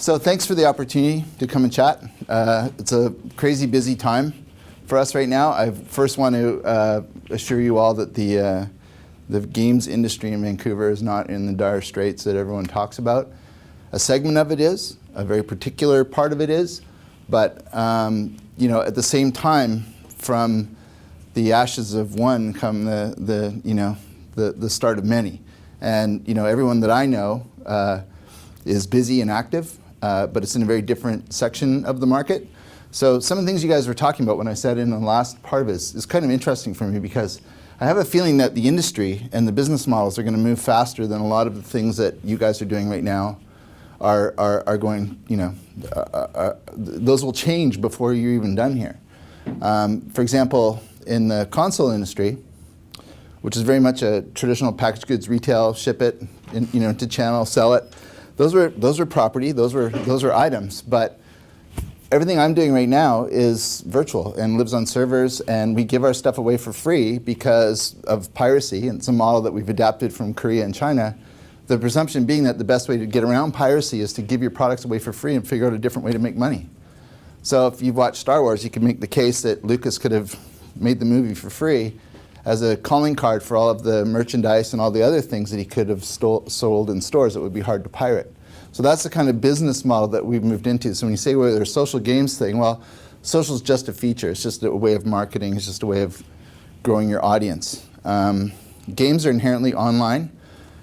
So thanks for the opportunity to come and chat. It's a crazy busy time for us right now. I first want to assure you all that the games industry in Vancouver is not in the dire straits that everyone talks about. A segment of it is, a very particular part of it is, but you know, at the same time, from the ashes of one come the start of many. And you know, everyone that I know is busy and active, but it's in a very different section of the market. So some of the things you guys were talking about when I said in the last part of it is kind of interesting for me, because I have a feeling that the industry and the business models are going to move faster than a lot of the things that you guys are doing right now are going, you know, those will change before you're even done here. For example, in the console industry, which is very much a traditional packaged goods retail, ship it, you know, to channel, sell it. Those were property, those are items, but everything I'm doing right now is virtual and lives on servers, and we give our stuff away for free because of piracy, and it's a model that we've adapted from Korea and China. The presumption being that the best way to get around piracy is to give your products away for free and figure out a different way to make money. So if you've watched Star Wars, you can make the case that Lucas could have made the movie for free as a calling card for all of the merchandise and all the other things that he could have sold in stores that would be hard to pirate. So that's the kind of business model that we've moved into. So when you say, well, there's a social games thing, well, social is just a feature. It's just a way of marketing. It's just a way of growing your audience. Games are inherently online,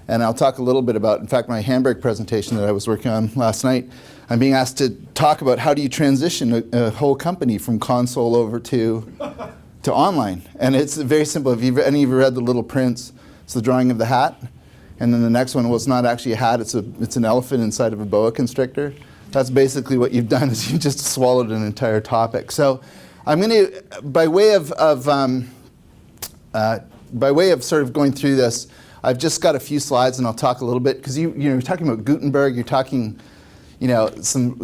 and I'll talk a little bit about, in fact, my Hamburg presentation that I was working on last night, I'm being asked to talk about how do you transition a whole company from console over to online. And it's very simple. If any of you read The Little Prince, it's the drawing of the hat. And then the next one, well, it's not actually a hat, it's an elephant inside of a boa constrictor. That's basically what you've done, is you just swallowed an entire topic. So I'm going to, by way of sort of going through this, I've just got a few slides, and I'll talk a little bit, because you're talking about Gutenberg, you're talking, you know, some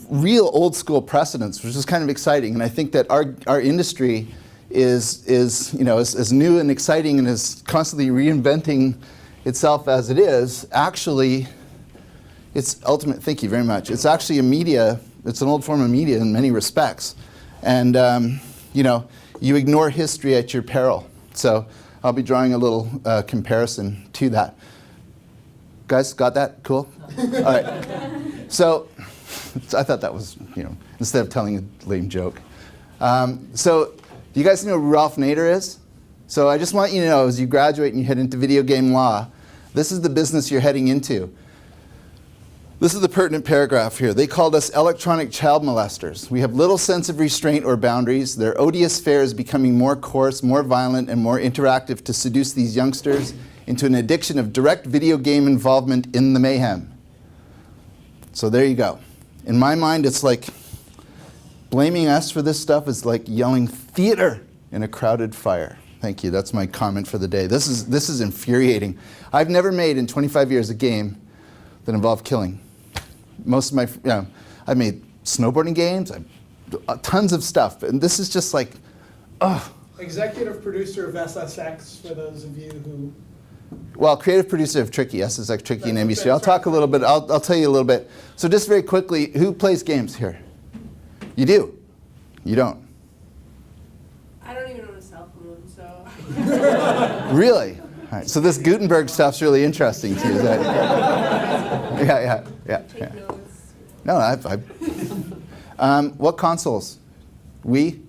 real old school precedents, which is kind of exciting. And I think that our industry is you know, as new and exciting and is constantly reinventing itself as it is. Actually, it's ultimate. Thank you very much. It's actually a media. It's an old form of media in many respects, and you know, you ignore history at your peril. So I'll be drawing a little comparison to that. Guys, got that? Cool? All right. So I thought that was, you know, instead of telling a lame joke. So do you guys know who Ralph Nader is? So I just want you to know, as you graduate and you head into video game law, this is the business you're heading into. This is the pertinent paragraph here. They called us electronic child molesters. We have little sense of restraint or boundaries. Their odious fare is becoming more coarse, more violent, and more interactive to seduce these youngsters into an addiction of direct video game involvement in the mayhem. So there you go. In my mind, it's like blaming us for this stuff is like yelling theater in a crowded fire. Thank you. That's my comment for the day. This is infuriating. I've never made in 25 years a game that involved killing. Most of my, you know, I've made snowboarding games, tons of stuff, and this is just like, ugh. Executive producer of SSX, for those of you who. Well, creative producer of Tricky, SSX Tricky and NBC. I'll talk a little bit, I'll tell you a little bit. So just very quickly, who plays games here? You do? You don't? I don't even own a cell phone, so. Really? All right, so this Gutenberg stuff's really interesting to you, is that? Yeah. Take notes. No, what consoles? Wii?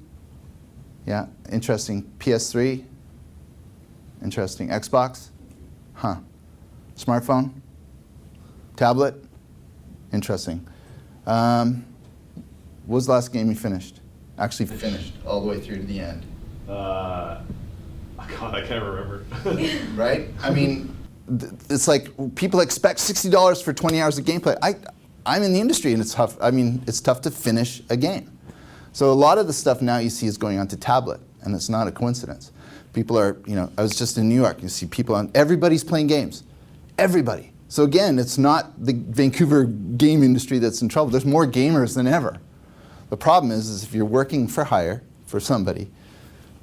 Yeah, interesting. PS3? Interesting. Xbox? Huh. Smartphone? Tablet? Interesting. What was the last game you finished? Actually finished all the way through to the end. God, I can't remember. Right? I mean, it's like people expect $60 for 20 hours of gameplay. I'm in the industry, and it's tough. I mean, it's tough to finish a game. So a lot of the stuff now you see is going onto tablet, and it's not a coincidence. People are, you know, I was just in New York. You see people on, everybody's playing games. Everybody. So again, it's not the Vancouver game industry that's in trouble. There's more gamers than ever. The problem is if you're working for hire for somebody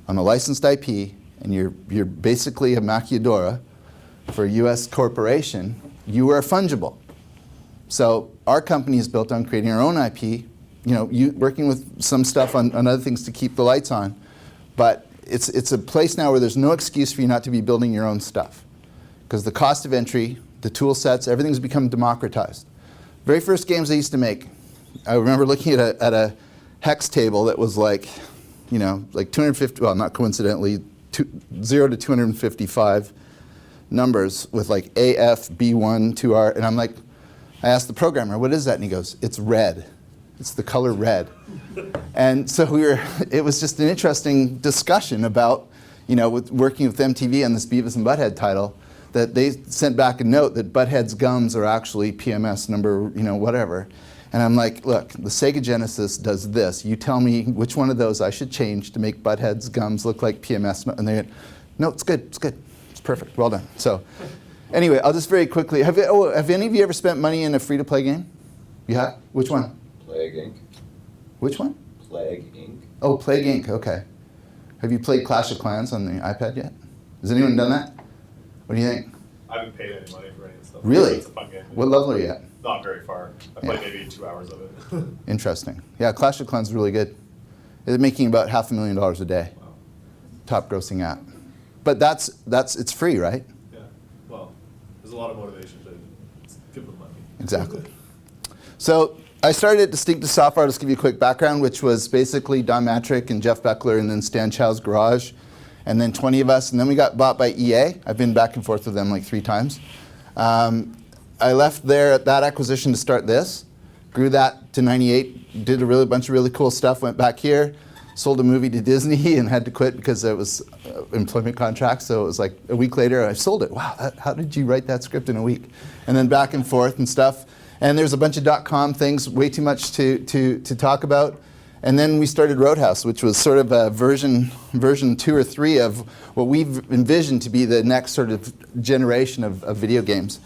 on a licensed IP, and you're basically a maquiladora for a US corporation, you are fungible. So our company is built on creating our own IP, working with some stuff on other things to keep the lights on. But it's a place now where there's no excuse for you not to be building your own stuff. Because the cost of entry, the tool sets, everything's become democratized. Very first games I used to make, I remember looking at a hex table that was like 250, well, not coincidentally, 0 to 255 numbers with like A, F, B1, 2R, and I asked the programmer, what is that? And he goes, it's red. It's the color red. And so it was just an interesting discussion about, with working with MTV on this Beavis and Butthead title, that they sent back a note that Butthead's gums are actually PMS number, whatever. And I'm like, look, the Sega Genesis does this. You tell me which one of those I should change to make Butthead's gums look like PMS. And they went, no, it's good, it's good. It's perfect, well done. So anyway, I'll just very quickly, have any of you ever spent money in a free-to-play game? You have? Which one? Plague Inc. Which one? Plague Inc. Oh, Plague Inc., okay. Have you played Clash of Clans on the iPad yet? Has anyone done that? What do you think? I haven't paid any money for any of the stuff. Really? It's a fun game. What level are you at? Not very far. I played maybe 2 hours of it. Interesting. Yeah, Clash of Clans is really good. It's making about $500,000 a day. Wow. Top grossing app. But it's free, right? Yeah. Well, there's a lot of motivation to give them money. Exactly. So I started at Distinctive Software. I'll just give you a quick background, which was basically Don Matrick and Jeff Beckler and then Stan Chow's garage, and then 20 of us. And then we got bought by EA. I've been back and forth with them like 3 times. I left there at that acquisition to start this, grew that to 98, did a bunch of really cool stuff, went back here, sold a movie to Disney and had to quit because it was employment contract. So it was like a week later, I sold it. Wow, how did you write that script in a week? And then back and forth and stuff. And there's a bunch of .com things, way too much to talk about. And then we started Roadhouse, which was sort of a version 2 or 3 of what we've envisioned to be the next sort of generation of video games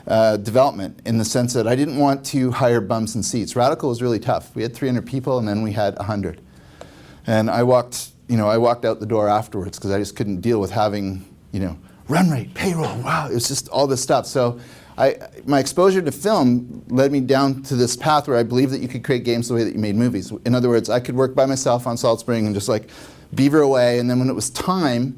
development, in the sense that I didn't want to hire bums and seats. Radical was really tough. We had 300 people, and then we had 100. And I walked out the door afterwards because I just couldn't deal with having, run rate, payroll, wow, it was just all this stuff. So my exposure to film led me down to this path where I believe that you could create games the way that you made movies. In other words, I could work by myself on Salt Spring and just like beaver away, and then when it was time,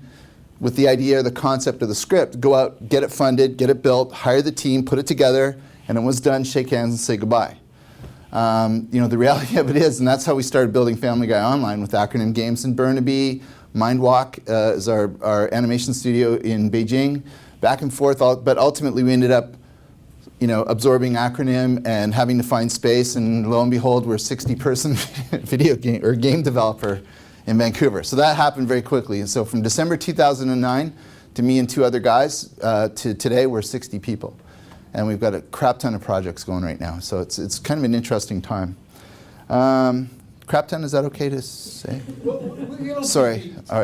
with the idea, the concept of the script, go out, get it funded, get it built, hire the team, put it together, and it was done, shake hands and say goodbye. The reality of it is, and that's how we started building Family Guy Online with Acronym Games in Burnaby. Mindwalk is our animation studio in Beijing. Back and forth, but ultimately we ended up absorbing Acronym and having to find space, and lo and behold, we're a 60-person video game or game developer in Vancouver. So that happened very quickly. And so from December 2009 to me and 2 other guys to today, we're 60 people. And we've got a crap ton of projects going right now. So it's kind of an interesting time. Crap ton, is that okay to say? Sorry. All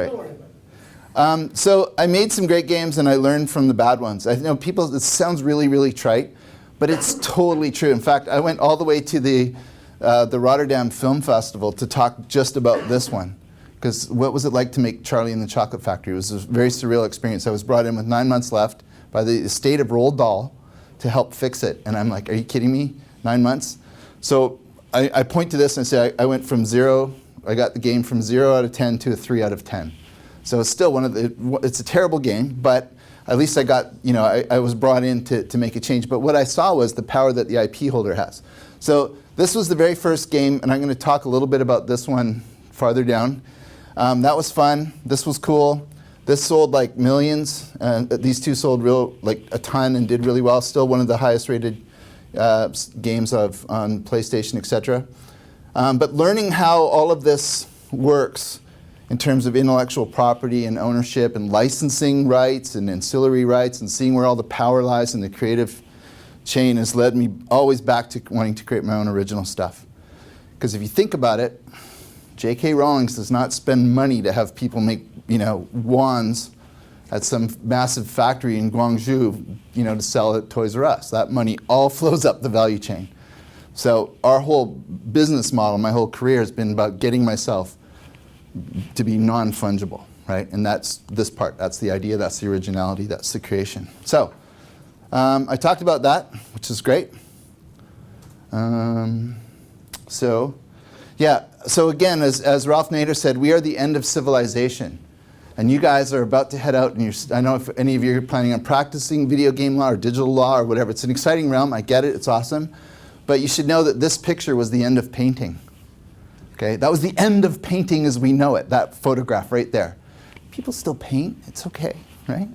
right. So I made some great games and I learned from the bad ones. I know people, it sounds really, really trite, but it's totally true. In fact, I went all the way to the Rotterdam Film Festival to talk just about this one. Because what was it like to make Charlie and the Chocolate Factory? It was a very surreal experience. I was brought in with 9 months left by the estate of Roald Dahl to help fix it. And I'm like, are you kidding me? 9 months? So I point to this and say I went from 0, I got the game from 0 out of 10 to a 3 out of 10. So it's still it's a terrible game, but at least I got, I was brought in to make a change. But what I saw was the power that the IP holder has. So this was the very first game, and I'm going to talk a little bit about this one farther down. That was fun. This was cool. This sold like millions. These 2 sold like a ton and did really well. Still one of the highest rated games on PlayStation, etc. But learning how all of this works in terms of intellectual property and ownership and licensing rights and ancillary rights and seeing where all the power lies in the creative chain has led me always back to wanting to create my own original stuff. Because if you think about it, J.K. Rowling does not spend money to have people make, wands at some massive factory in Guangzhou, to sell at Toys R Us. That money all flows up the value chain. So our whole business model, my whole career has been about getting myself to be non-fungible, right? And that's this part. That's the idea. That's the originality. That's the creation. So I talked about that, which is great. So, yeah. So again, as Ralph Nader said, we are the end of civilization. And you guys are about to head out, and I know if any of you are planning on practicing video game law or digital law or whatever. It's an exciting realm. I get it. It's awesome. But you should know that this picture was the end of painting. Okay? That was the end of painting as we know it, that photograph right there. People still paint. It's okay, right?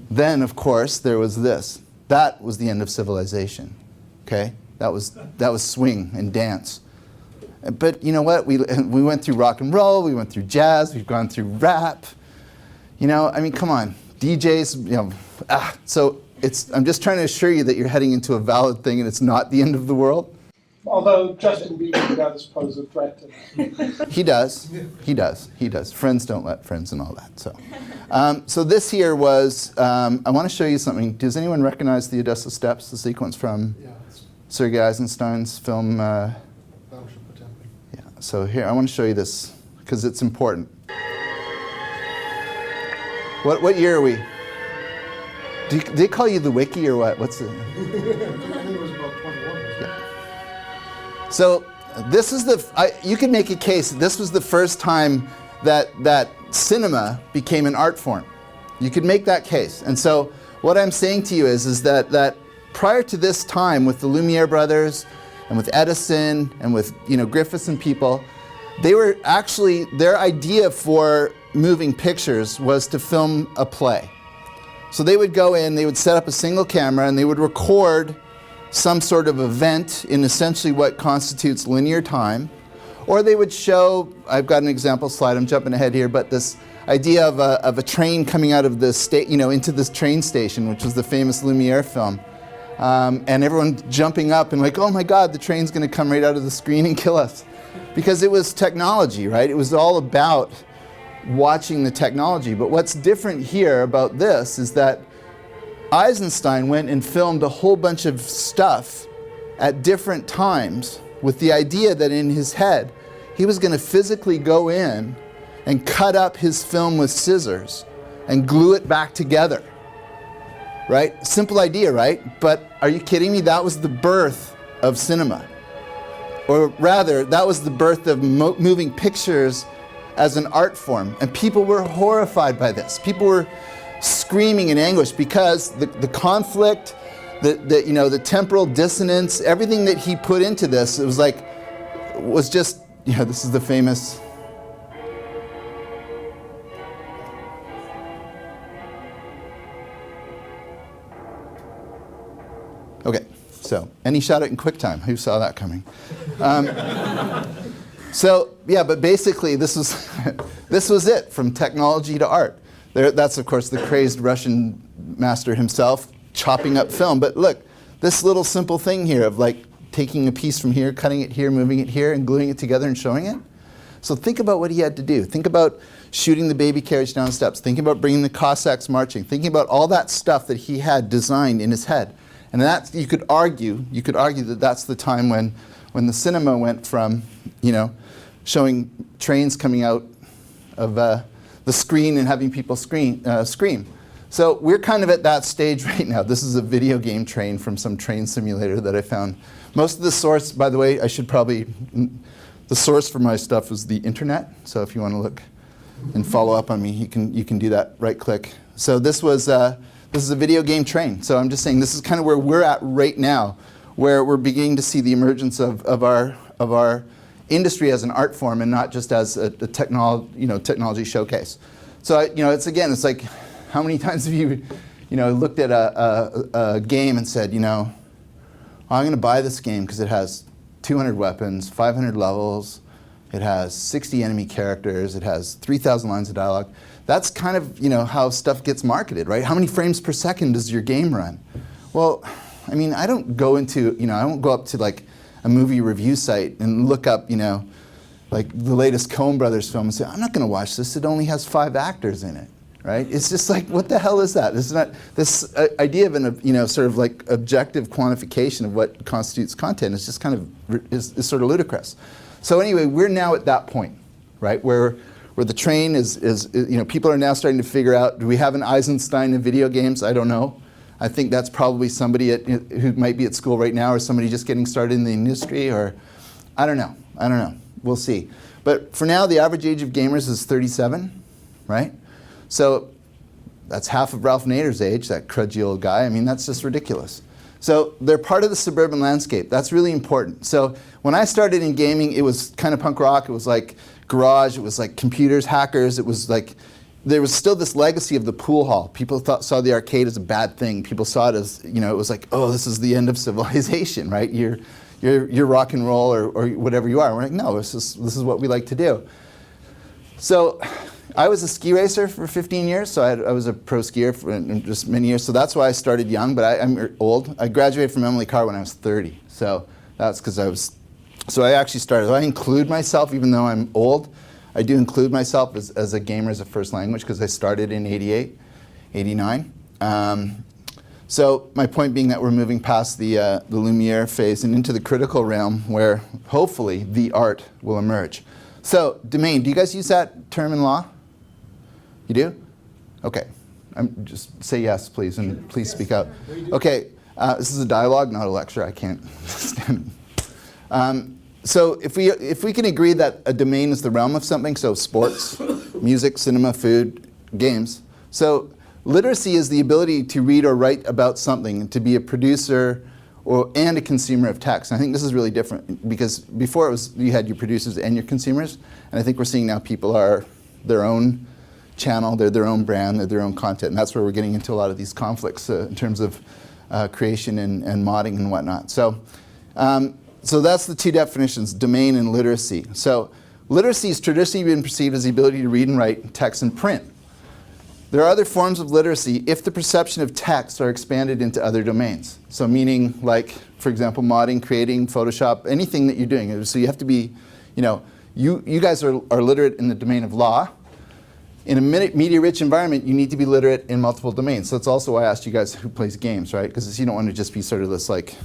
Then, of course, there was this. That was the end of civilization. Okay? That was swing and dance. But you know what? We went through rock and roll. We went through jazz. We've gone through rap. You know, I mean, come on. DJs, you know. So I'm just trying to assure you that you're heading into a valid thing and it's not the end of the world. Although Justin Bieber does pose a threat to that. He does. He does. He does. Friends don't let friends and all that. So, so this here was, I want to show you something. Does anyone recognize the Edisto Steps, the sequence from Sergei Eisenstein's film? Yeah. So here, I want to show you this because it's important. What year are we? Do they call you the wiki or what? What's it? I think it was about 21. Yeah. So this is you can make a case. This was the first time that cinema became an art form. You could make that case. And so what I'm saying to you is that prior to this time with the Lumiere brothers and with Edison and with Griffiths and people, they were actually, their idea for moving pictures was to film a play. So they would go in, they would set up a single camera, and they would record some sort of event in essentially what constitutes linear time. Or they would show, I've got an example slide, I'm jumping ahead here, but this idea of a train coming out of the into this train station, which was the famous Lumiere film. And everyone jumping up and like, oh my God, the train's going to come right out of the screen and kill us. Because it was technology, right? It was all about watching the technology. But what's different here about this is that Eisenstein went and filmed a whole bunch of stuff at different times with the idea that in his head, he was going to physically go in and cut up his film with scissors and glue it back together. Right? Simple idea, right? But are you kidding me? That was the birth of cinema. Or rather, that was the birth of moving pictures as an art form. And people were horrified by this. People were screaming in anguish because the conflict, the temporal dissonance, everything that he put into this, it was just, this is the famous. Okay, so, and he shot it in QuickTime. Who saw that coming? So, yeah, but basically this was it, from technology to art. That's, of course, the crazed Russian master himself chopping up film. But look, this little simple thing here of like taking a piece from here, cutting it here, moving it here, and gluing it together and showing it. So think about what he had to do. Think about shooting the baby carriage down the steps. Think about bringing the Cossacks marching. Thinking about all that stuff that he had designed in his head. And that you could argue that that's the time when the cinema went from, showing trains coming out of the screen and having people scream. So we're kind of at that stage right now. This is a video game train from some train simulator that I found. Most of the source, by the way, the source for my stuff is the internet. So if you want to look and follow up on me, you can do that. Right click. So this is a video game train. So I'm just saying this is kind of where we're at right now, where we're beginning to see the emergence of our industry as an art form and not just as a technology showcase. So it's like, how many times have you looked at a game and said, I'm going to buy this game because it has 200 weapons, 500 levels, it has 60 enemy characters, it has 3,000 lines of dialogue. That's kind of how stuff gets marketed, right? How many frames per second does your game run? Well, I mean, I don't go up to like a movie review site and look up, like the latest Coen Brothers film and say, I'm not going to watch this. It only has 5 actors in it, right? It's just like, what the hell is that? This is not this idea of an, sort of like objective quantification of what constitutes content is just kind of is sort of ludicrous. So anyway, we're now at that point, right, where the train is people are now starting to figure out, do we have an Eisenstein in video games? I don't know. I think that's probably somebody who might be at school right now, or somebody just getting started in the industry, or I don't know. We'll see. But for now, the average age of gamers is 37, right? So that's half of Ralph Nader's age, that crudgy old guy. I mean, that's just ridiculous. So they're part of the suburban landscape. That's really important. So when I started in gaming, it was kind of punk rock. It was like garage. It was like computers, hackers. It was like, there was still this legacy of the pool hall. People saw the arcade as a bad thing. People saw it as, it was like, oh, this is the end of civilization, right? You're rock and roll or whatever you are. We're like, no, this is what we like to do. So I was a ski racer for 15 years, so I was a pro skier for just many years. So that's why I started young, but I'm old. I graduated from Emily Carr when I was 30. So that's because I actually started. I include myself, even though I'm old, I do include myself as a gamer as a first language because I started in 88, 89. So my point being that we're moving past the Lumiere phase and into the critical realm where hopefully the art will emerge. So domain, do you guys use that term in law? You do? Okay. Just say yes, please, and please speak up. Okay. This is a dialogue, not a lecture. I can't stand it. So if we can agree that a domain is the realm of something, so sports, music, cinema, food, games. So literacy is the ability to read or write about something, to be a producer and a consumer of text. And I think this is really different because before you had your producers and your consumers, and I think we're seeing now people are their own channel, they're their own brand, they're their own content, and that's where we're getting into a lot of these conflicts in terms of creation and modding and whatnot. So that's the two definitions, domain and literacy. So literacy has traditionally been perceived as the ability to read and write text and print. There are other forms of literacy if the perception of text are expanded into other domains. So meaning like, for example, modding, creating, Photoshop, anything that you're doing. So you have to be, you guys are literate in the domain of law. In a media-rich environment, you need to be literate in multiple domains. So that's also why I asked you guys who plays games, right? Because you don't want to just be sort of this like,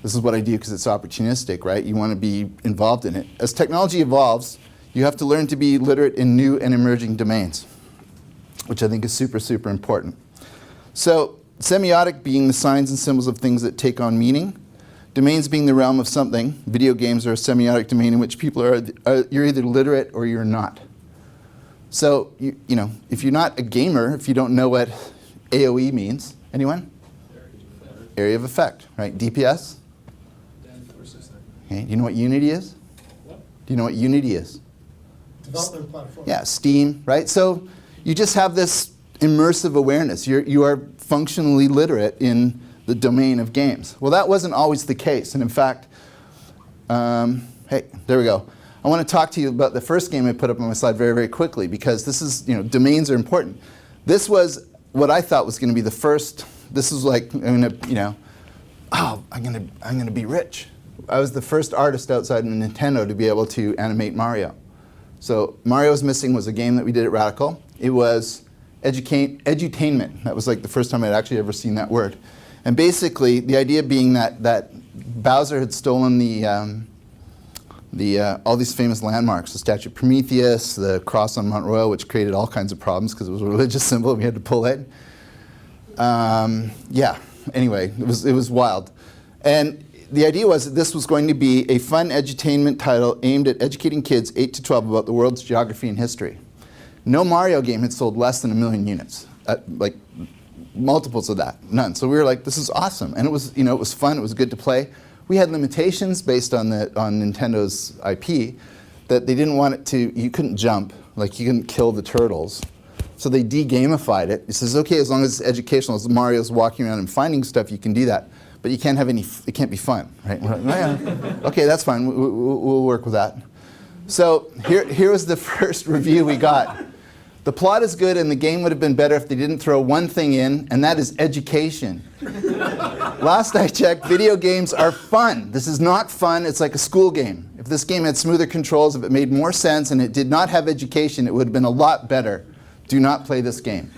this is what I do because it's opportunistic, right? You want to be involved in it. As technology evolves, you have to learn to be literate in new and emerging domains, which I think is super, super important. So semiotic being the signs and symbols of things that take on meaning, domains being the realm of something. Video games are a semiotic domain in which people you're either literate or you're not. So if you're not a gamer, if you don't know what AOE means, anyone? Area of effect, right? DPS? Okay. Do you know what Unity is? What? Do you know what Unity is? Development platform. Yeah, Steam, right? So you just have this immersive awareness. You are functionally literate in the domain of games. Well, that wasn't always the case. And in fact, hey, there we go. I want to talk to you about the first game I put up on my slide very, very quickly because this is, domains are important. This was what I thought was going to be the first. This was like, I'm gonna be rich. I was the first artist outside of Nintendo to be able to animate Mario. So Mario's Missing was a game that we did at Radical. It was edutainment. That was like the first time I'd actually ever seen that word. And basically, the idea being that Bowser had stolen all these famous landmarks, the Statue of Prometheus, the cross on Mount Royal, which created all kinds of problems because it was a religious symbol and we had to pull it. Yeah, anyway, it was wild. And the idea was that this was going to be a fun edutainment title aimed at educating kids 8 to 12 about the world's geography and history. No Mario game had sold less than 1 million units, like multiples of that, none. So we were like, this is awesome. And it was, it was fun, it was good to play. We had limitations based on Nintendo's IP that they didn't want it to, you couldn't jump, like you couldn't kill the turtles. So they de-gamified it. It says, okay, as long as it's educational, as Mario's walking around and finding stuff, you can do that. But you can't have it can't be fun, right? We're like, oh, yeah. Okay, that's fine, we'll work with that. So here was the first review we got. The plot is good and the game would have been better if they didn't throw one thing in, and that is education. Last I checked, video games are fun. This is not fun, it's like a school game. If this game had smoother controls, if it made more sense and it did not have education, it would have been a lot better. Do not play this game.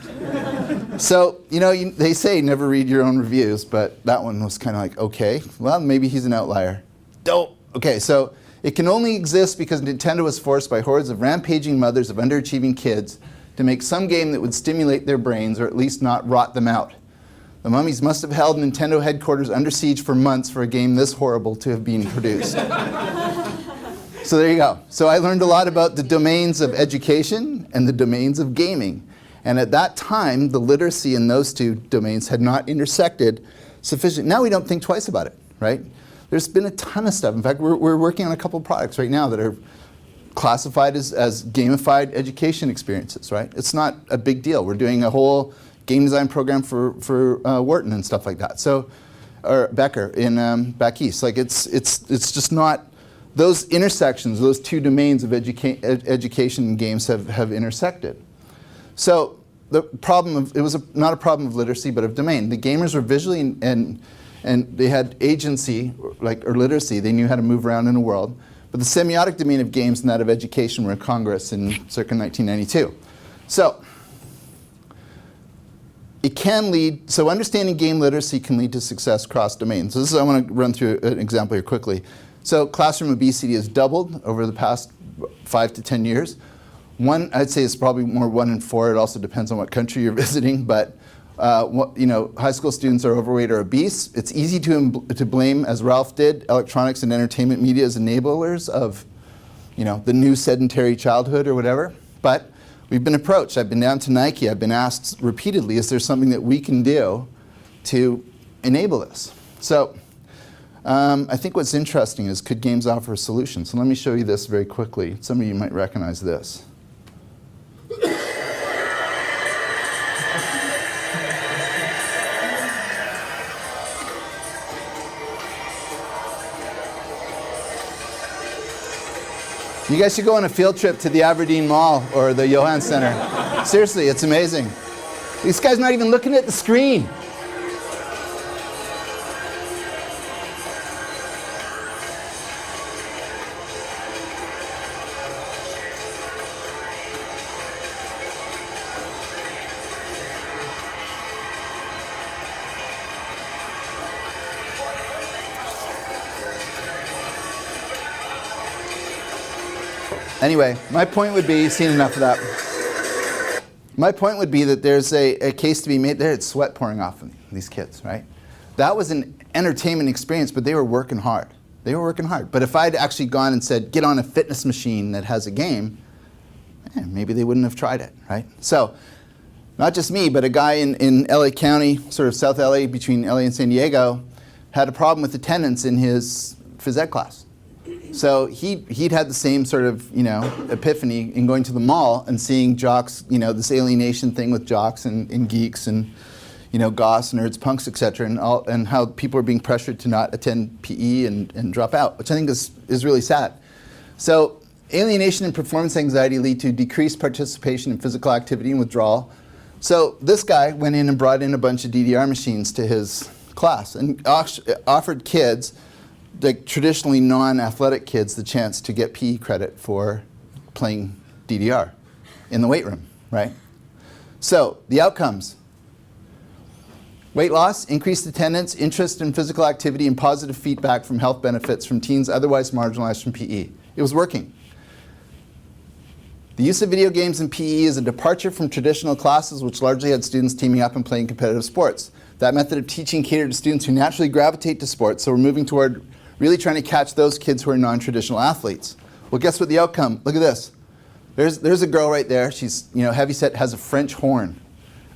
So, they say never read your own reviews, but that one was kind of like, okay, well, maybe he's an outlier. Dope. Okay, so it can only exist because Nintendo was forced by hordes of rampaging mothers of underachieving kids to make some game that would stimulate their brains or at least not rot them out. The mummies must have held Nintendo headquarters under siege for months for a game this horrible to have been produced. So there you go. So I learned a lot about the domains of education and the domains of gaming. And at that time, the literacy in those two domains had not intersected sufficient. Now we don't think twice about it, right? There's been a ton of stuff. In fact, we're working on a couple of products right now that are classified as gamified education experiences, right? It's not a big deal. We're doing a whole game design program for Wharton and stuff like that. So, or Becker in back east. Like it's just not, those intersections, those two domains of education and games have intersected. So the problem of, it was not a problem of literacy, but of domain. The gamers were visually and they had agency, or literacy. They knew how to move around in the world. But the semiotic domain of games and that of education were in Congress in circa 1992. So it can lead, so understanding game literacy can lead to success cross domains. So this is, I want to run through an example here quickly. So classroom obesity has doubled over the past 5 to 10 years. One, I'd say it's probably more 1 in 4. It also depends on what country you're visiting, but high school students are overweight or obese. It's easy to blame, as Ralph did, electronics and entertainment media as enablers of, the new sedentary childhood or whatever. But we've been approached. I've been down to Nike. I've been asked repeatedly, is there something that we can do to enable this? So I think what's interesting is, could games offer a solution? So let me show you this very quickly. Some of you might recognize this. You guys should go on a field trip to the Aberdeen Mall or the Johan Center. Seriously, it's amazing. This guy's not even looking at the screen. Anyway, my point would be, seen enough of that. My point would be that there's a case to be made there. It's sweat pouring off of these kids, right? That was an entertainment experience, but they were working hard. They were working hard. But if I'd actually gone and said, get on a fitness machine that has a game, maybe they wouldn't have tried it, right? So, not just me, but a guy in LA County, sort of South LA, between LA and San Diego, had a problem with attendance in his phys ed class. So he'd had the same sort of, epiphany in going to the mall and seeing jocks, this alienation thing with jocks and geeks and, goths, nerds, punks, etc., and how people are being pressured to not attend PE and drop out, which I think is really sad. So alienation and performance anxiety lead to decreased participation in physical activity and withdrawal. So this guy went in and brought in a bunch of DDR machines to his class and offered kids, like traditionally non-athletic kids, the chance to get PE credit for playing DDR in the weight room, right? So the outcomes: weight loss, increased attendance, interest in physical activity, and positive feedback from health benefits from teens otherwise marginalized from PE. It was working. The use of video games in PE is a departure from traditional classes, which largely had students teaming up and playing competitive sports. That method of teaching catered to students who naturally gravitate to sports, so we're moving toward really trying to catch those kids who are non-traditional athletes. Well, guess what the outcome? Look at this. There's a girl right there. She's heavyset, has a French horn,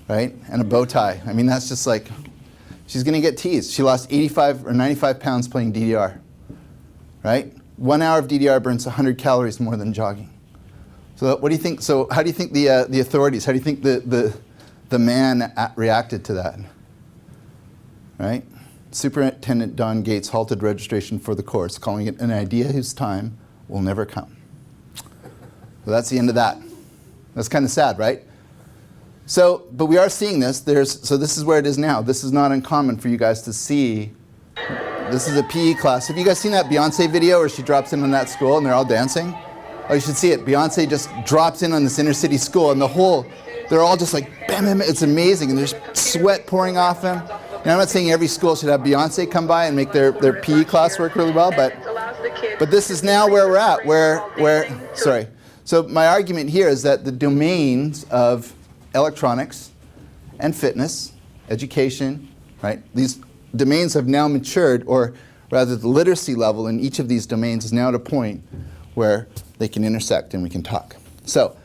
right, and a bow tie. I mean, that's just like, she's going to get teased. She lost 85 or 95 pounds playing DDR, right? 1 hour of DDR burns 100 calories more than jogging. So what do you think? So how do you think the authorities? How do you think the man reacted to that? Right? Superintendent Don Gates halted registration for the course, calling it an idea whose time will never come. Well, that's the end of that. That's kind of sad, right? So, but we are seeing this. So this is where it is now. This is not uncommon for you guys to see. This is a PE class. Have you guys seen that Beyonce video where she drops in on that school and they're all dancing? Oh, you should see it. Beyonce just drops in on this inner city school and they're all just like, bam, bam, it's amazing. And there's sweat pouring off them. Now, I'm not saying every school should have Beyonce come by and make their PE class work really well, but this is now where we're at, sorry. So my argument here is that the domains of electronics and fitness, education, right? These domains have now matured, or rather the literacy level in each of these domains is now at a point where they can intersect and we can talk. So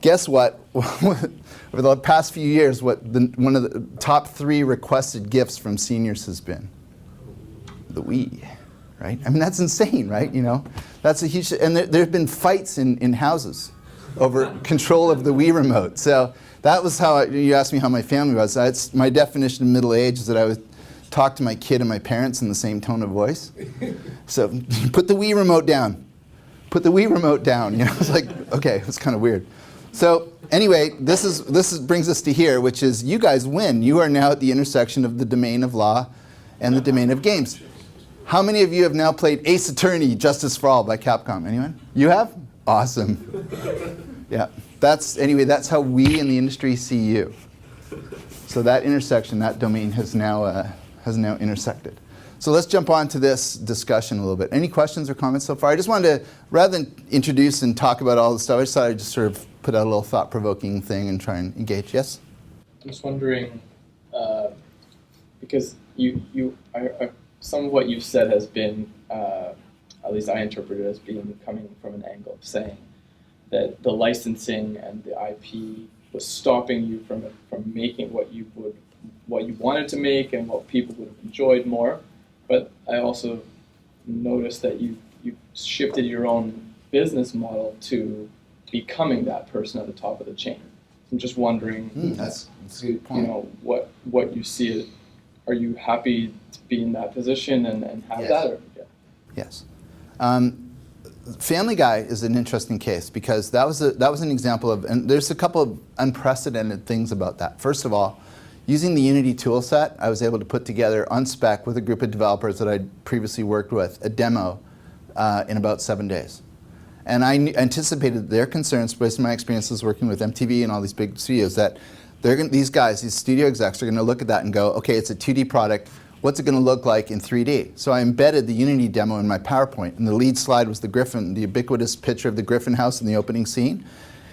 guess what? Over the past few years, one of the top 3 requested gifts from seniors has been the Wii, right? I mean, that's insane, right? You know, that's a huge, and there have been fights in houses over control of the Wii Remote. So that was how, you asked me how my family was. That's my definition of middle age, is that I would talk to my kid and my parents in the same tone of voice. So put the Wii Remote down. Put the Wii Remote down. You know, it's like, okay, it's kind of weird. So anyway, this brings us to here, which is you guys win. You are now at the intersection of the domain of law and the domain of games. How many of you have now played Ace Attorney: Justice for All by Capcom? Anyone? You have? Awesome. Yeah. That's how we in the industry see you. So that intersection, that domain has now intersected. So let's jump on to this discussion a little bit. Any questions or comments so far? I just wanted to, rather than introduce and talk about all the stuff, I just thought I'd just sort of put out a little thought-provoking thing and try and engage. Yes? I'm just wondering, because some of what you've said has been, at least I interpret it as being coming from an angle of saying that the licensing and the IP was stopping you from making what you wanted to make and what people would have enjoyed more. But I also noticed that you shifted your own business model to becoming that person at the top of the chain. I'm just wondering, That's a good point. You know, what you see. Are you happy to be in that position and have Yes. that? Or, yeah. Yes. Family Guy is an interesting case because that was an example of, and there's a couple of unprecedented things about that. First of all, using the Unity tool set, I was able to put together on spec with a group of developers that I'd previously worked with a demo in about 7 days. And I anticipated their concerns based on my experiences working with MTV and all these big studios that these guys, these studio execs, are going to look at that and go, okay, it's a 2D product. What's it going to look like in 3D? So I embedded the Unity demo in my PowerPoint, and the lead slide was the Griffin, the ubiquitous picture of the Griffin house in the opening scene.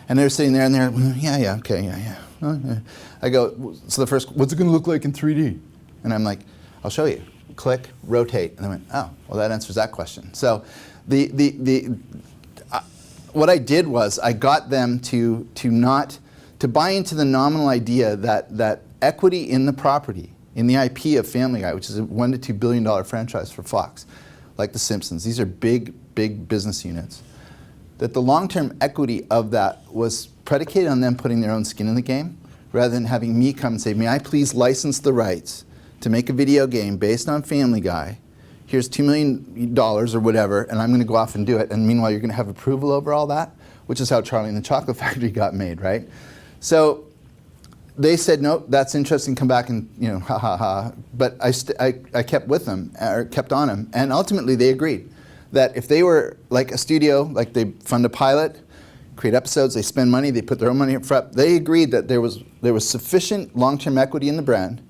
And they're sitting there and they're, yeah, okay, yeah. Oh, yeah. I go, so the first, what's it going to look like in 3D? And I'm like, I'll show you. Click, rotate. And I went, oh, well, that answers that question. So what I did was I got them to buy into the nominal idea that equity in the property, in the IP of Family Guy, which is a $1 to $2 billion franchise for Fox, like The Simpsons. These are big business units. That the long-term equity of that was predicated on them putting their own skin in the game, rather than having me come and say, may I please license the rights to make a video game based on Family Guy. Here's $2 million or whatever, and I'm going to go off and do it. And meanwhile, you're going to have approval over all that, which is how Charlie and the Chocolate Factory got made, right? So they said, no, that's interesting, come back and, you know, ha, ha, ha. But I kept with them, or kept on them, and ultimately they agreed that if they were like a studio, like they fund a pilot, create episodes, they spend money, they put their own money up front, they agreed that there was sufficient long-term equity in the brand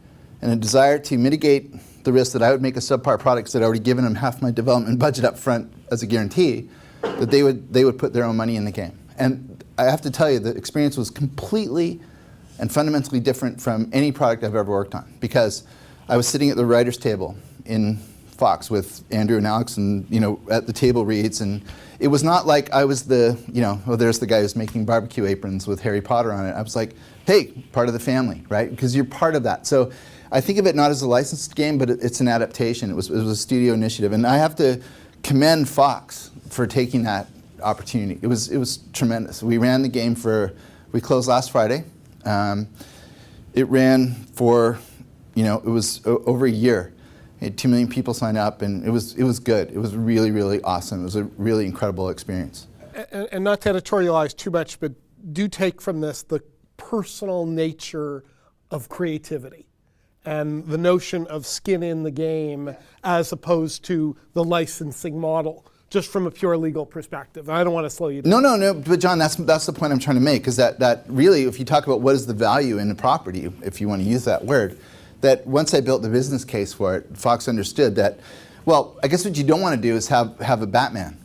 and a desire to mitigate the risk that I would make a subpar product, because I'd already given them half my development budget up front as a guarantee, that they would put their own money in the game. And I have to tell you, the experience was completely and fundamentally different from any product I've ever worked on, because I was sitting at the writer's table in Fox with Andrew and Alex, and at the table reads, and it was not like I was the, there's the guy who's making barbecue aprons with Harry Potter on it. I was like, hey, part of the family, right? Because you're part of that. So I think of it not as a licensed game, but it's an adaptation. It was a studio initiative, and I have to commend Fox for taking that opportunity. It was tremendous. We ran the game we closed last Friday. It ran for, it was over a year. We had 2 million people sign up, and it was good. It was really, really awesome. It was a really incredible experience. And not to editorialize too much, but do take from this the personal nature of creativity and the notion of skin in the game as opposed to the licensing model, just from a pure legal perspective. I don't want to slow you down. No, but John, that's the point I'm trying to make, is that really, if you talk about what is the value in the property, if you want to use that word, that once I built the business case for it, Fox understood that, well, I guess what you don't want to do is have a Batman,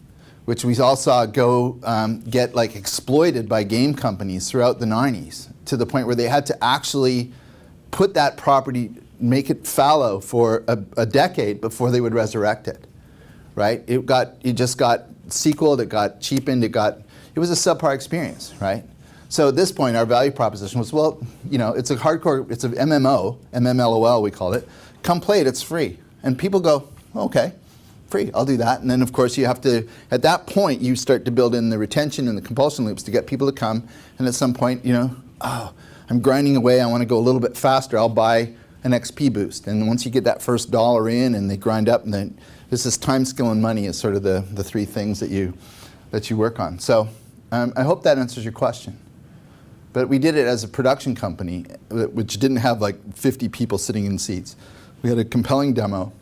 which we all saw get exploited by game companies throughout the 90s, to the point where they had to actually put that property make it fallow for a decade before they would resurrect it, right? It just got sequeled, it got cheapened, it was a subpar experience, right? So at this point, our value proposition was, well, it's a hardcore, it's an MMO, MMLOL we called it. Come play it, it's free. And people go, okay, free, I'll do that. And then of course you have to, at that point, you start to build in the retention and the compulsion loops to get people to come. And at some point, oh, I'm grinding away, I want to go a little bit faster, I'll buy an XP boost. And once you get that first dollar in and they grind up, and then this is time, skill, and money is sort of the three things that you work on. So I hope that answers your question. But we did it as a production company, which didn't have like 50 people sitting in seats. We had a compelling demo,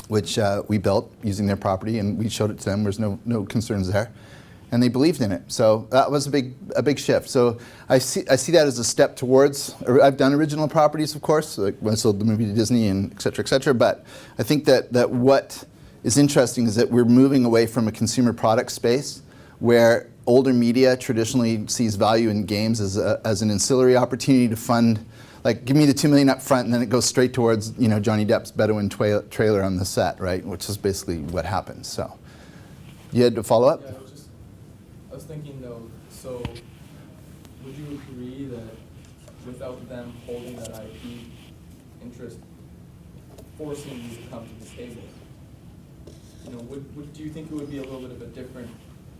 which we built using their property, and we showed it to them. There's no concerns there. And they believed in it. So that was a big shift. So I see that as a step towards, I've done original properties, of course, like when I sold the movie to Disney and et cetera, but I think that what is interesting is that we're moving away from a consumer product space where older media traditionally sees value in games as an ancillary opportunity to fund, like give me the $2 million up front and then it goes straight towards Johnny Depp's Bedouin trailer on the set, right? Which is basically what happens. So you had to follow up? Yeah, I was thinking though, so would you agree that without them holding that IP interest, forcing you to come to the table, do you think it would be a little bit of a different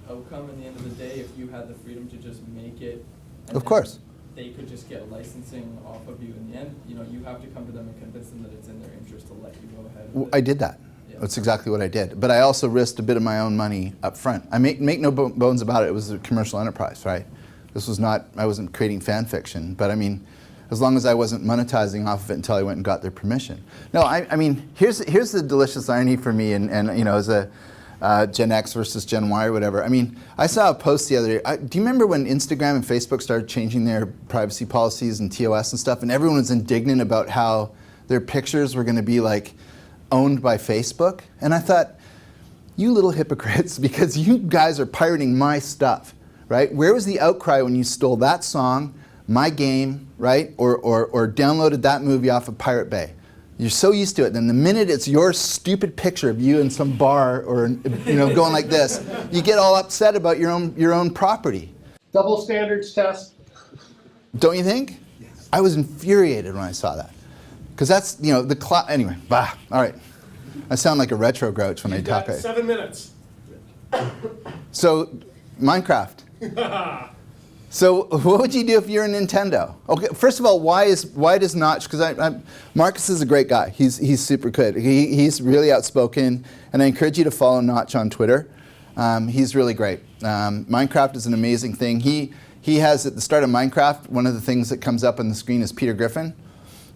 outcome in the end of the day if you had the freedom to just make it? And of course. They could just get licensing off of you in the end. You have to come to them and convince them that it's in their interest to let you go ahead. I did that. Yeah. That's exactly what I did. But I also risked a bit of my own money up front. I make no bones about it. It was a commercial enterprise, right? This was not, I wasn't creating fan fiction. But I mean, as long as I wasn't monetizing off of it until I went and got their permission. No, I mean, here's the delicious irony for me, and as a Gen X versus Gen Y or whatever. I mean, I saw a post the other day. Do you remember when Instagram and Facebook started changing their privacy policies and TOS and stuff, and everyone was indignant about how their pictures were going to be like owned by Facebook? And I thought, you little hypocrites, because you guys are pirating my stuff, right? Where was the outcry when you stole that song, my game, right? Or downloaded that movie off of Pirate Bay? You're so used to it. Then the minute it's your stupid picture of you in some bar or going like this, you get all upset about your own property. Double standards test. Don't you think? Yes. I was infuriated when I saw that, because that's the cloud. Anyway, all right. I sound like a retro grouch when I talk. 7 minutes. So, Minecraft. So what would you do if you're a Nintendo? Okay, first of all, why does Notch? Because Marcus is a great guy. He's super good. He's really outspoken, and I encourage you to follow Notch on Twitter. He's really great. Minecraft is an amazing thing. He has at the start of Minecraft, one of the things that comes up on the screen is Peter Griffin.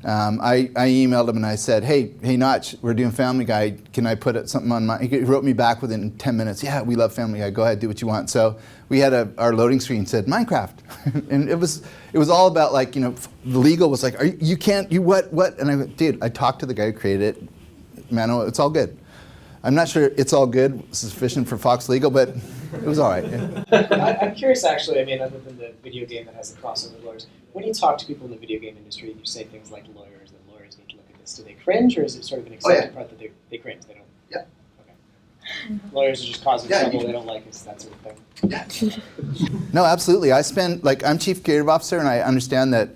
I emailed him and I said, hey Notch, we're doing Family Guy. Can I put something on my? He wrote me back within 10 minutes. Yeah, we love Family Guy. Go ahead, do what you want. So we had our loading screen said Minecraft, and it was all about like the legal was like, you can't, you what? And I went, dude, I talked to the guy who created it. Man, it's all good. I'm not sure it's all good, sufficient for Fox Legal, but it was all right. Yeah. I'm curious, actually. I mean, other than the video game that has the crossover with lawyers, when you talk to people in the video game industry and you say things like lawyers need to look at this, do they cringe, or is it sort of an accepted part that they cringe? They don't. Yeah. Okay. Lawyers are just causing trouble. They don't like us, that sort of thing. Yeah. No, absolutely. I'm chief creative officer, and I understand that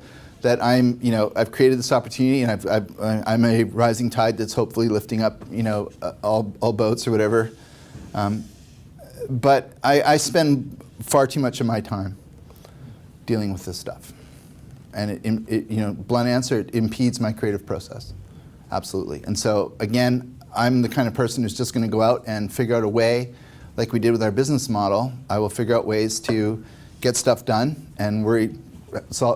I'm, I've created this opportunity, and I'm a rising tide that's hopefully lifting up, all boats or whatever. But I spend far too much of my time dealing with this stuff, and blunt answer, it impedes my creative process, absolutely. And so again, I'm the kind of person who's just going to go out and figure out a way, like we did with our business model. I will figure out ways to get stuff done and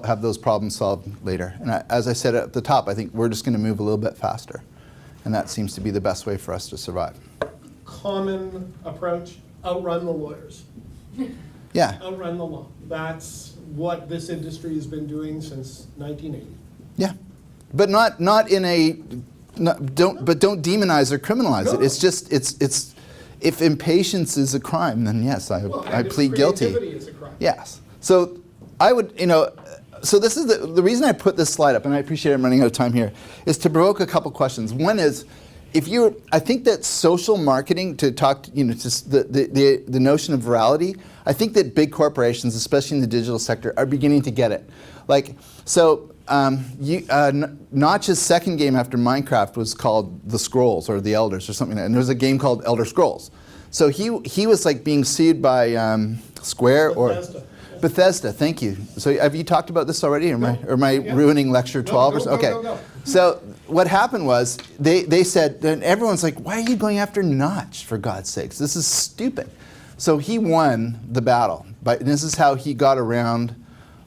have those problems solved later. And as I said at the top, I think we're just going to move a little bit faster. And that seems to be the best way for us to survive. Common approach, outrun the lawyers. Yeah. Outrun the law. That's what this industry has been doing since 1980. Yeah. But not in a, don't demonize or criminalize it. It's just, it's if impatience is a crime, then yes, I plead guilty. Creativity is a crime. Yes. So I would, So this is the reason I put this slide up, and I appreciate I'm running out of time here, is to provoke a couple questions. One is, I think that social marketing, to talk, just the notion of virality, I think that big corporations, especially in the digital sector, are beginning to get it. Like, so Notch's second game after Minecraft was called The Scrolls or The Elders or something like that, and there was a game called Elder Scrolls. So he was like being sued by Square or Bethesda. Thank you. So have you talked about this already, or am I ruining lecture 12 or something? Okay. No. So what happened was they said, and everyone's like, why are you going after Notch, for God's sakes? This is stupid. So he won the battle. But this is how he got around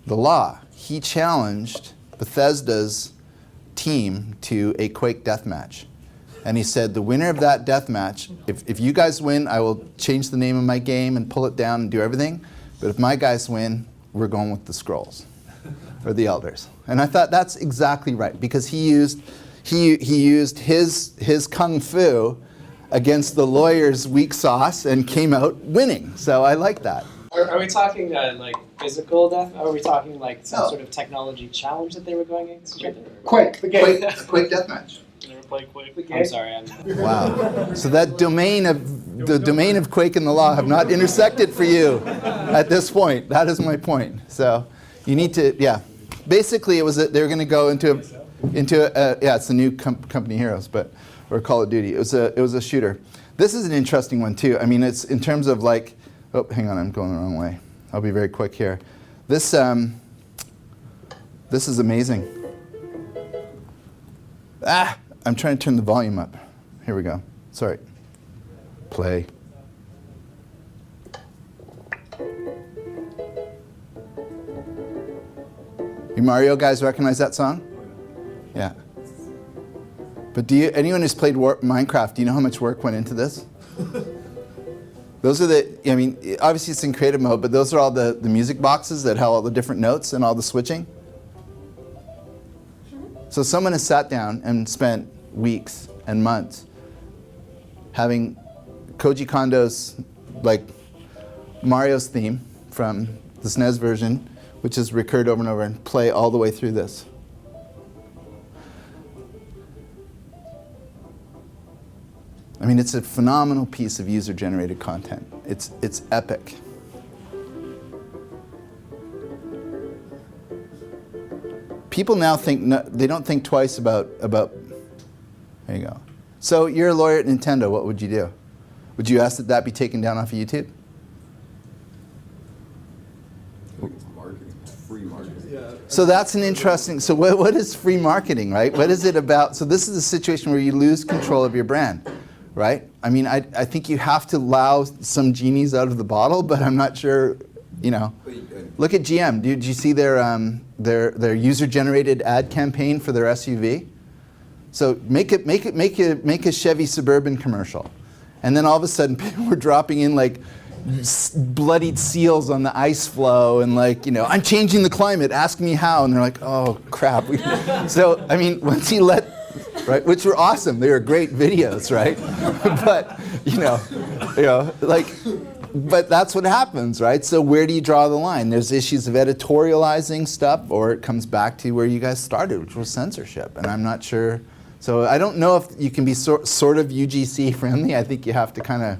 the law. He challenged Bethesda's team to a Quake deathmatch. And he said, the winner of that deathmatch, if you guys win, I will change the name of my game and pull it down and do everything. But if my guys win, we're going with the Scrolls or the Elders. And I thought that's exactly right, because he used his kung fu against the lawyer's weak sauce and came out winning. So I like that. Are we talking like physical death? Or are we talking like some sort of technology challenge that they were going against each other? Quake deathmatch. You never played Quake? I'm sorry. Wow. So that domain of Quake and the law have not intersected for you at this point. That is my point. So you need to, yeah. Basically, it was they were going to go into it's the new company Heroes, or Call of Duty. It was a shooter. This is an interesting one too. I mean, it's in terms of like, oh, hang on, I'm going the wrong way. I'll be very quick here. This is amazing. I'm trying to turn the volume up. Here we go. Sorry. Play. You Mario guys recognize that song? Yeah. But anyone who's played Minecraft, do you know how much work went into this? Those are obviously it's in creative mode, but those are all the music boxes that have all the different notes and all the switching. So someone has sat down and spent weeks and months having Koji Kondo's, like, Mario's theme from the SNES version, which is recurred over and over, and play all the way through this. I mean, it's a phenomenal piece of user-generated content. It's epic. People now they don't think twice about. There you go. So you're a lawyer at Nintendo. What would you do? Would you ask that be taken down off of YouTube? Free marketing. Yeah. So that's an interesting. So what is free marketing, right? What is it about? So this is a situation where you lose control of your brand, right? I mean, I think you have to allow some genies out of the bottle, but I'm not sure. Look at GM. Did you see their user-generated ad campaign for their SUV? So make a Chevy Suburban commercial, and then all of a sudden people were dropping in like bloodied seals on the ice flow, and like, I'm changing the climate. Ask me how. And they're like, oh crap. So I mean, once he right, which were awesome. They were great videos, right? But but that's what happens, right? So where do you draw the line? There's issues of editorializing stuff, or it comes back to where you guys started, which was censorship. And I'm not sure. So I don't know if you can be sort of UGC friendly. I think you have to kind of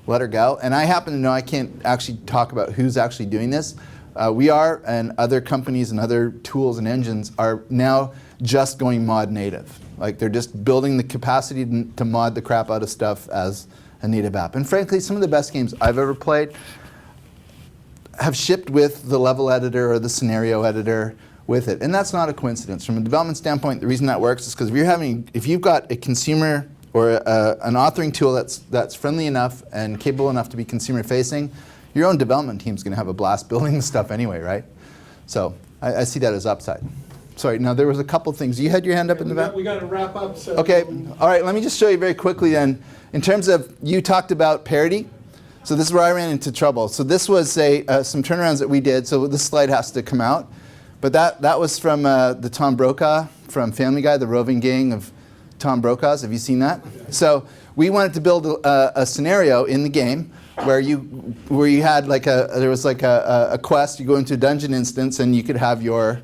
let her go. And I happen to know, I can't actually talk about who's actually doing this. We are, and other companies and other tools and engines are now just going mod native. Like they're just building the capacity to mod the crap out of stuff as a native app. And frankly, some of the best games I've ever played have shipped with the level editor or the scenario editor with it. And that's not a coincidence. From a development standpoint, the reason that works is because if you've got a consumer or an authoring tool that's friendly enough and capable enough to be consumer facing, your own development team's going to have a blast building the stuff anyway, right? So I see that as upside. Sorry, now there was a couple things. You had your hand up in the back? We got to wrap up. So Okay, all right, let me just show you very quickly then. In terms of, you talked about parity. So this is where I ran into trouble. So this was some turnarounds that we did. So this slide has to come out. But that was from the Tom Brokaw from Family Guy, the roving gang of Tom Brokaws. Have you seen that? So we wanted to build a scenario in the game where you had like there was like a quest. You go into a dungeon instance, and you could have your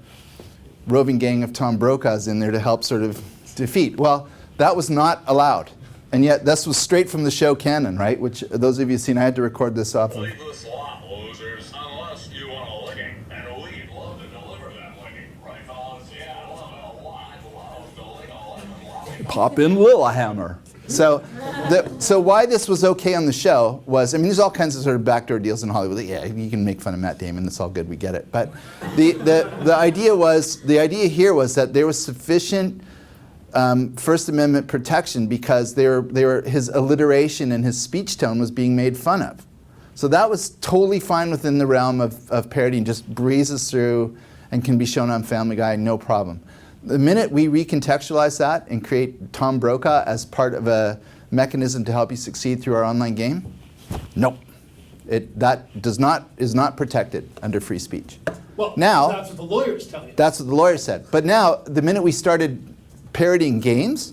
roving gang of Tom Brokaws in there to help sort of defeat. Well, that was not allowed, and yet this was straight from the show canon, right? Which those of you have seen, I had to record this off. Leave this lot, losers, unless you want a licking, and we'd love to deliver that licking. Right, fellas? Yeah, I love it a lot. I love to lick a lemon. Pop in Lillehammer. So why this was okay on the show was, I mean, there's all kinds of sort of backdoor deals in Hollywood. Yeah, you can make fun of Matt Damon. It's all good. We get it. But the idea here was that there was sufficient First Amendment protection because his alliteration and his speech tone was being made fun of. So that was totally fine within the realm of parody and just breezes through and can be shown on Family Guy, no problem. The minute we recontextualize that and create Tom Brokaw as part of a mechanism to help you succeed through our online game, nope. That is not protected under free speech. Well, now, that's what the lawyers tell you. That's what the lawyers said. But now, the minute we started parodying games,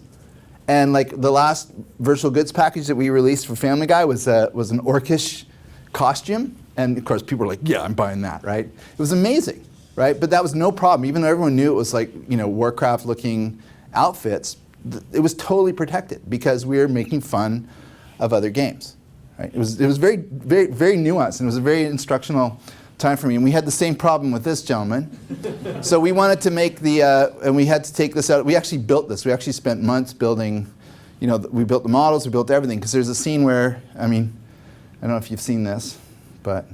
and like the last virtual goods package that we released for Family Guy was an orcish costume, and of course people were like, yeah, I'm buying that, right? It was amazing. Right? But that was no problem. Even though everyone knew it was like, Warcraft-looking outfits, it was totally protected because we were making fun of other games. Right? It was very, very, very nuanced, and it was a very instructional time for me. And we had the same problem with this gentleman. So we wanted to make and we had to take this out. We actually built this. We actually spent months building, we built the models, we built everything. Because there's a scene where, I don't know if you've seen this, but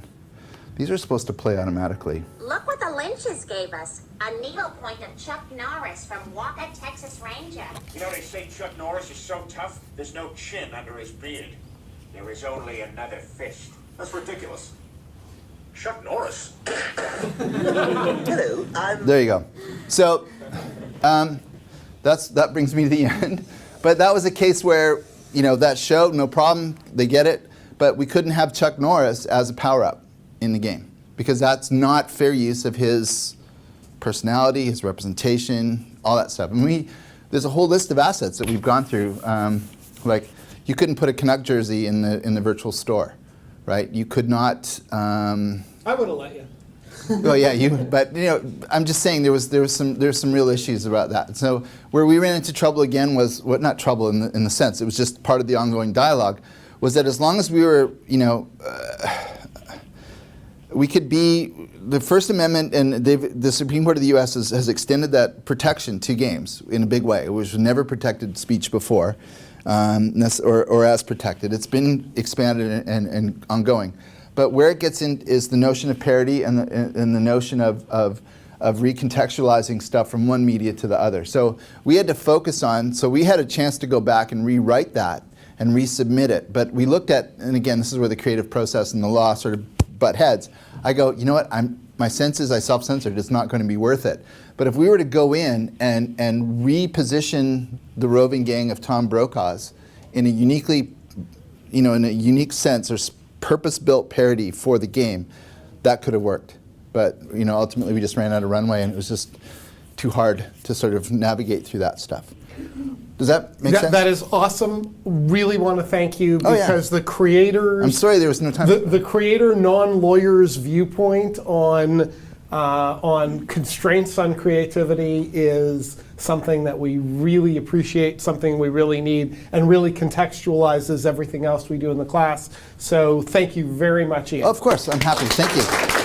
these are supposed to play automatically. Look what the Lynches gave us. A needlepoint of Chuck Norris from Walker, Texas Ranger. You know, they say Chuck Norris is so tough, there's no chin under his beard. There is only another fist. That's ridiculous. Chuck Norris. Hello, There you go. So that brings me to the end. But that was a case where, that show, no problem, they get it. But we couldn't have Chuck Norris as a power-up in the game, because that's not fair use of his personality, his representation, all that stuff. And there's a whole list of assets that we've gone through. Like, you couldn't put a Canuck jersey in the virtual store, right? You could not. I would have let you. Well, yeah, but I'm just saying there was some real issues about that. So where we ran into trouble again was, not trouble in the sense, it was just part of the ongoing dialogue, was that as long as we were, we could be, the First Amendment, and the Supreme Court of the U.S. has extended that protection to games in a big way, which was never protected speech before, or as protected. It's been expanded and ongoing. But where it gets in is the notion of parody and the notion of recontextualizing stuff from one media to the other. So we had to focus on, so we had a chance to go back and rewrite that and resubmit it. But we looked at, and again, this is where the creative process and the law sort of butt heads. I go, you know what, my sense is I self-censored, it's not going to be worth it. But if we were to go in and reposition the roving gang of Tom Brokaws in a uniquely, in a unique sense, or purpose-built parody for the game, that could have worked. But ultimately we just ran out of runway, and it was just too hard to sort of navigate through that stuff. Does that make sense? That is awesome. Really want to thank you because the creators. I'm sorry there was no time. The creator non-lawyer's viewpoint on constraints on creativity is something that we really appreciate, something we really need, and really contextualizes everything else we do in the class. So thank you very much, Ian. Of course, I'm happy. Thank you.